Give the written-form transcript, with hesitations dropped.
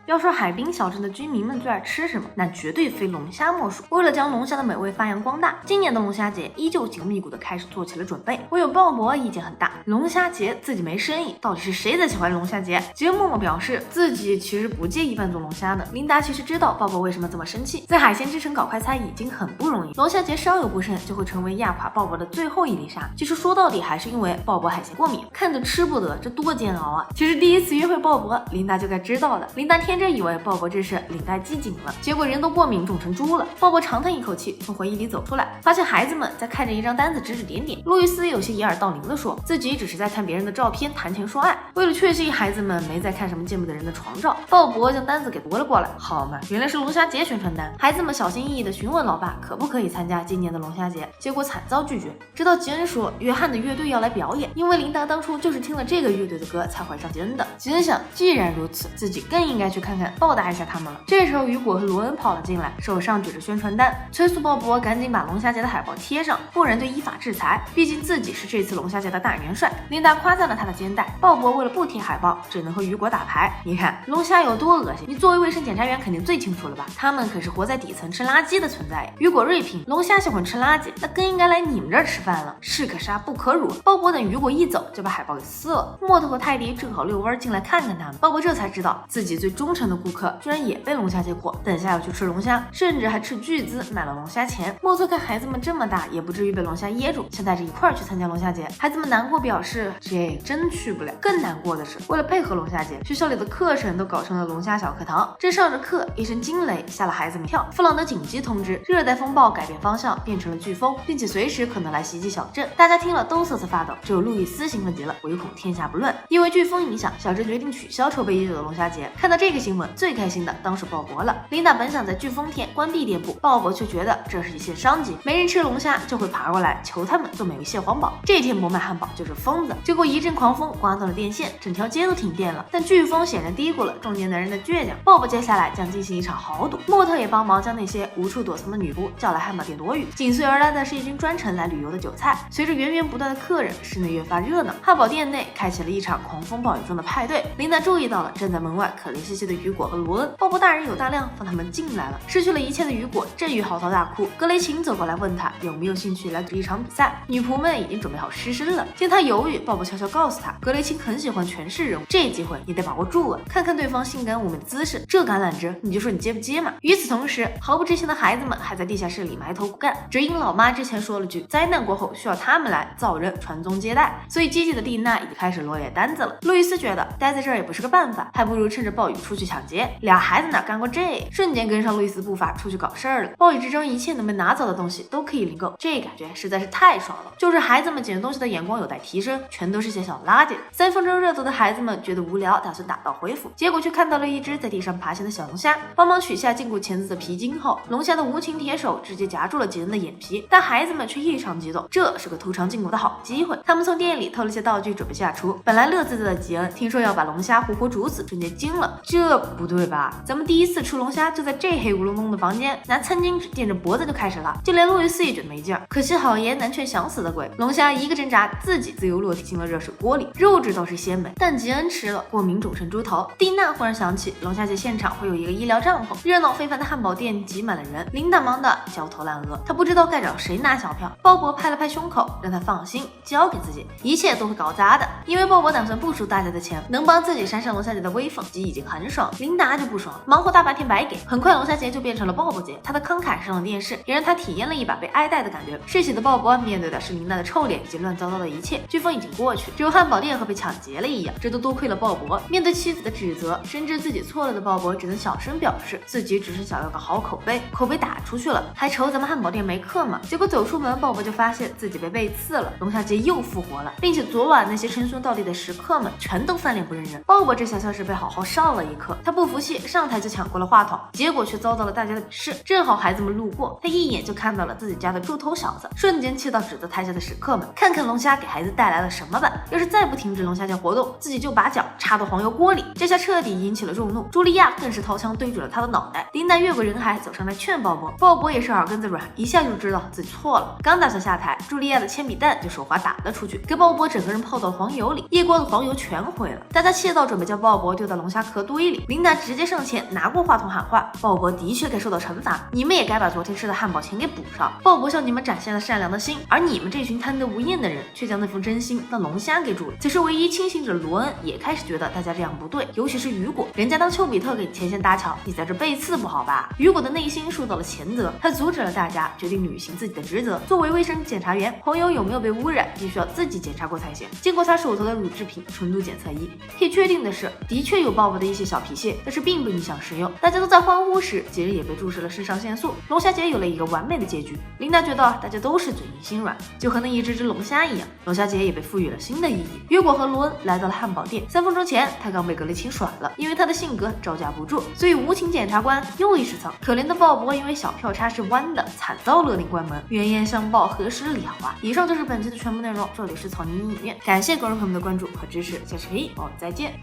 要说海滨小镇的居民们最爱吃什么，那绝对非龙虾莫属。为了将龙虾的美味发扬光大，今年的龙虾节依旧紧锣密鼓的开始做起了准备。唯有鲍勃意见很大，龙虾节自己没生意，到底是谁在喜欢龙虾节？吉恩默默表示自己其实不介意扮作龙虾的。琳达其实知道鲍勃为什么这么生气，在海鲜之城搞快餐已经很不容易，龙虾节稍有不慎就会成为压垮鲍勃的最后一粒沙。其实说到底还是因为鲍勃海鲜过敏，看着吃不得，这多煎熬啊！其实第一次约会鲍勃，琳达就该知道的。琳达天真以为鲍勃这是领带系紧了，结果人都过敏肿成猪了。鲍勃长叹一口气，从回忆里走出来，发现孩子们在看着一张单子指指点点。路易斯有些掩耳盗铃地说，自己只是在看别人的照片谈情说爱。为了确信孩子们没在看什么见不得人的床照，鲍勃将单子给夺了过来。好嘛，原来是龙虾节宣传单。孩子们小心翼翼地询问老爸可不可以参加今年的龙虾节，结果惨遭拒绝。直到吉恩说约翰的乐队要来表演，因为琳达当初就是听了这个乐队的歌才怀上吉恩的。吉恩想，既然如此，自己更应该去看看报答一下他们了。这时候雨果和罗恩跑了进来，手上举着宣传单，催促鲍勃赶紧把龙虾节的海报贴上，不然就依法制裁。毕竟自己是这次龙虾节的大元帅。琳达夸赞了他的肩带，鲍勃为了不贴海报，只能和雨果打牌。你看龙虾有多恶心，你作为卫生检查员肯定最清楚了吧？他们可是活在底层吃垃圾的存在。雨果锐评，龙虾喜欢吃垃圾，那更应该来你们这儿吃饭了，士可杀不可辱。鲍勃等雨果一走，就把海报给撕了。莫特和泰迪正好遛弯进来看看他们，鲍勃这才知道自己最忠诚的顾客居然也被龙虾节火，等下要去吃龙虾，甚至还斥巨资买了龙虾钱。莫特看孩子们这么大，也不至于被龙虾噎住，想带着一块儿去参加龙虾节。孩子们难过表示，这真去不了。更难过的是，为了配合龙虾节，学校里的课程都搞成了龙虾小课堂。正上着课，一声惊雷吓了孩子们一跳。弗朗德紧急通知，热带风暴改变方向，变成了飓风，并且随时可能来袭击小镇。大家听了都瑟瑟发抖，只有路易斯兴奋极了，唯恐天下不乱。因为飓风影响，小镇决定取消筹备已久的龙虾节。看到这个新闻，最开心的当属鲍勃了。琳达本想在飓风天关闭店铺，鲍勃却觉得这是一线商机，没人吃龙虾就会爬过来求他们做美味蟹黄堡。这天不卖汉堡就是疯子。结果一阵狂风刮到了电线，整条街都停电了。但飓风显然低估了中年男人的倔强，鲍勃接下来将进行一场豪赌。莫特也帮忙将那些无处躲藏的女仆叫来汉堡店躲雨。紧随而来的是一群专程来旅游的韭菜。随着源源不断的客人，室内越发热闹。汉堡店内开启了一场狂风暴雨中的派对。琳达注意到了站在门外可怜兮兮的雨果和罗恩。鲍勃大人有大量，放他们进来了。失去了一切的雨果正欲嚎啕大哭，格雷琴走过来问他有没有兴趣来赌一场比赛。女仆们已经准备好湿身了。见他犹豫，鲍勃悄悄告诉他，格雷琴很喜欢权势人物，这机会你得把握住啊！看看对方性感妩媚的姿势，这橄榄枝你就说你接不接嘛？与此同时，毫不知情的孩子们还在地下室里埋头苦干，只因老妈之前说了句灾难过后需要他们来造人传宗接代，所以积极的蒂娜已经开始落叶单子了。路易斯觉得待在这儿也不是个办法，还不如趁着暴雨出去抢劫。俩孩子哪干过这，瞬间跟上路易斯步伐出去搞事儿了。暴雨之中一切能被拿走的东西都可以领购，这感觉实在是太爽了。就是孩子们捡东西的眼光有待提升，全都是些小垃圾。3分钟热度的孩子们觉得无聊，打算打道回府，结果却看到了一只在地上爬行的小龙虾。帮忙取下禁锢钳子的皮筋后，龙虾的无情铁手直接夹住了杰恩的眼皮，但孩子们却异常激动，这是个偷尝禁果的好机会。他们从店里偷了些道具准备下厨。本来乐滋滋的杰恩听说要把龙虾活活煮死，瞬间惊了，这不对吧？咱们第一次吃龙虾就在这黑咕隆咚的房间，拿餐巾纸垫着脖子就开始了。就连路易斯也觉得没劲儿，可惜好言难劝想死的鬼，龙虾一个挣扎，自己自由落体进了热水锅里。肉质倒是鲜美，但杰恩吃了过敏肿成猪头。蒂娜忽然想起龙虾节现场会有一个医疗帐篷，热闹非凡的汉堡店挤满了人，琳达忙得焦头烂额，她不知道该找谁拿小票。鲍勃拍了拍胸口，让他放心，交给自己，一切都会搞砸的。因为鲍勃打算不输大家的钱，能帮自己扇上龙虾节的威风，已经很爽。琳达就不爽，忙活大半天白给。很快龙虾节就变成了鲍勃节，他的慷慨上了电视，也让他体验了一把被爱戴的感觉。嗜血的鲍勃面对的是琳达的臭脸以及乱糟糟的一切。飓风已经过去，只有汉堡店和被抢劫了一样，这都多亏了鲍勃。面对妻子的指责，深知自己错了的鲍勃只能小声表示自己只是想要个好口碑，口碑打出去了，还愁咱们汉堡店没客吗？结果走出门，鲍勃就发现自己被背刺了，龙虾节又复活了，并且昨晚那些称兄道弟的食客们全都翻脸不认人。鲍勃这下算是被好好上了一课，他不服气，上台就抢过了话筒，结果却遭到了大家的鄙视。正好孩子们路过，他一眼就看到了自己家的猪头小子，瞬间气到指责台下的食客们，看看龙虾给孩子带来了什么吧！要是再不停止龙虾节活动，自己就把脚插到黄油锅里。这下彻底引起了众怒，茱莉亚更是掏枪对准了他的脑袋。琳达越过人海走上来劝鲍勃，鲍勃也是耳根子软，一下就知道自己错了。刚打算下台，茱莉亚的铅笔弹就手滑打了出去，给鲍勃整个人泡到黄油里，一锅的黄油全毁了。大家气到准备将鲍勃丢到龙虾壳堆推理。琳达直接上前拿过话筒喊话：“鲍勃的确该受到惩罚，你们也该把昨天吃的汉堡钱给补上。”鲍勃向你们展现了善良的心，而你们这群贪得无厌的人却将那份真心当龙虾给煮了。此时，唯一清醒者罗恩也开始觉得大家这样不对，尤其是雨果，人家当丘比特给前线搭桥，你在这背刺不好吧？雨果的内心受到了谴责，他阻止了大家，决定履行自己的职责。作为卫生检查员，朋友有没有被污染，必须要自己检查过才行。经过他手头的乳制品纯度检测仪，可以确定的是，的确有鲍勃的一些小皮屑，但是并不影响食用。大家都在欢呼时，杰瑞也被注射了肾上腺素，龙虾节有了一个完美的结局。琳达觉得大家都是嘴硬心软，就和那一只龙虾一样，龙虾节也被赋予了新的意义。雨果和罗恩来到了汉堡店，3分钟前他刚被格雷琴甩了，因为他的性格招架不住，所以无情检察官又一时仓。可怜的鲍勃因为小票差是弯的，惨遭勒令关门。冤冤相报何时了啊！以上就是本期的全部内容，这里是草泥影院，感谢观众朋友们的关注和支持，下期我们再见。